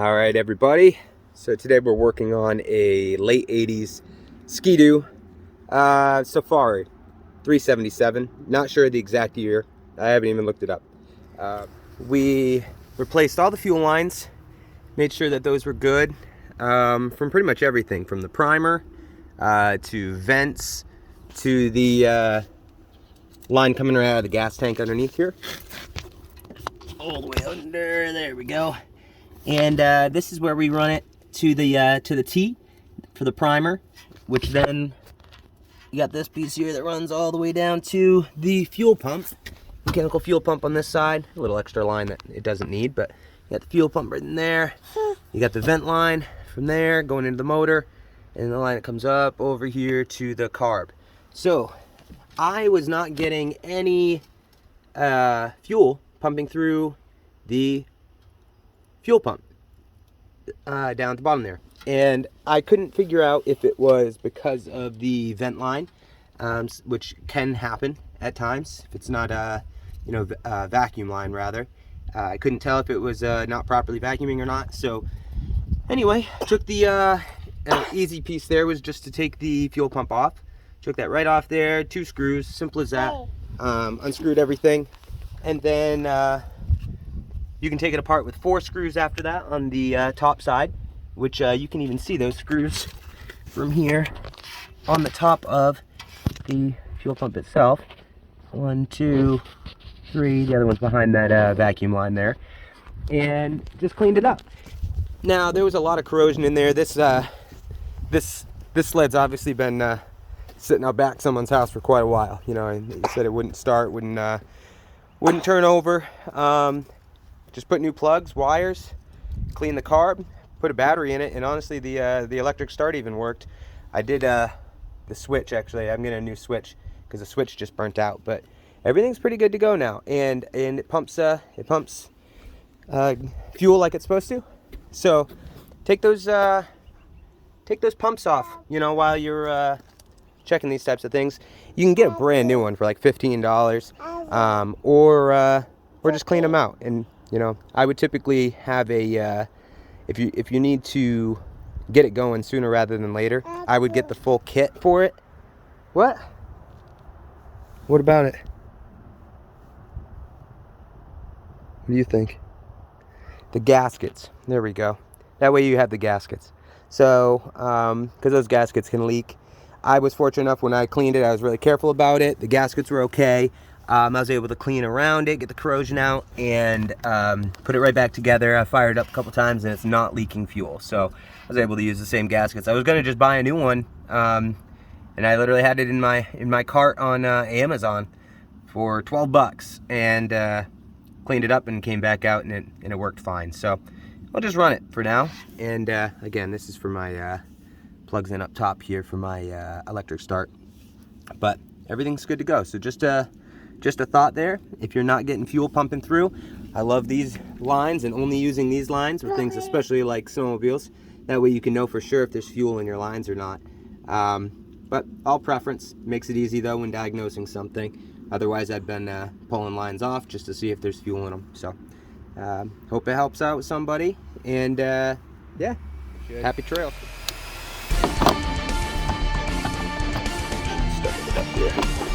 All right, everybody. So today we're working on a late 80s SkiDoo Safari 377. Not sure the exact year. I haven't even looked it up. We replaced all the fuel lines, made sure that those were good from pretty much everything, from the primer to vents to the line coming right out of the gas tank underneath here. All the way under, there we go. And this is where we run it to the T for the primer, which then you got this piece here that runs all the way down to the fuel pump, mechanical fuel pump on this side. A little extra line that it doesn't need, but you got the fuel pump right in there. You got the vent line from there going into the motor, and the line that comes up over here to the carb. So I was not getting any fuel pumping through the fuel pump down at the bottom there, and I couldn't figure out if it was because of the vent line, which can happen at times if it's not a vacuum line rather. I couldn't tell if it was not properly vacuuming or not. So anyway, took the easy piece there was just to take the fuel pump off. Took that right off there, 2 screws, simple as that. Unscrewed everything, and then you can take it apart with 4 screws after that on the top side, which you can even see those screws from here on the top of the fuel pump itself. 1, 2, 3, the other one's behind that vacuum line there, and just cleaned it up. Now there was a lot of corrosion in there. This sled's obviously been sitting out back someone's house for quite a while. You know, and he said it wouldn't start, wouldn't turn over. Just put new plugs, wires, clean the carb, put a battery in it, and honestly the electric start even worked. I did the switch, actually. I'm getting a new switch because the switch just burnt out, but everything's pretty good to go now, and it pumps fuel like it's supposed to. So take those pumps off, you know, while you're checking these types of things. You can get a brand new one for like $15, or just clean them out. And you know, I would typically have a if you need to get it going sooner rather than later, I would get the full kit for it. What about it? What do you think? The gaskets. There we go. That way you have the gaskets. So because those gaskets can leak. I was fortunate enough when I cleaned it, I was really careful about it. The gaskets were okay. I was able to clean around it, get the corrosion out, and put it right back together. I fired it up a couple times, and it's not leaking fuel. So I was able to use the same gaskets. I was going to just buy a new one, and I literally had it in my cart on Amazon for 12 bucks, and cleaned it up and came back out, and it worked fine. So I'll just run it for now. And again, this is for my plugs in up top here for my electric start. But everything's good to go. So just a thought there, if you're not getting fuel pumping through, I love these lines and only using these lines for things especially like snowmobiles. That way you can know for sure if there's fuel in your lines or not. But all preference. Makes it easy though when diagnosing something. Otherwise I've been pulling lines off just to see if there's fuel in them. So hope it helps out with somebody, and yeah, happy trails. Stuck it up there.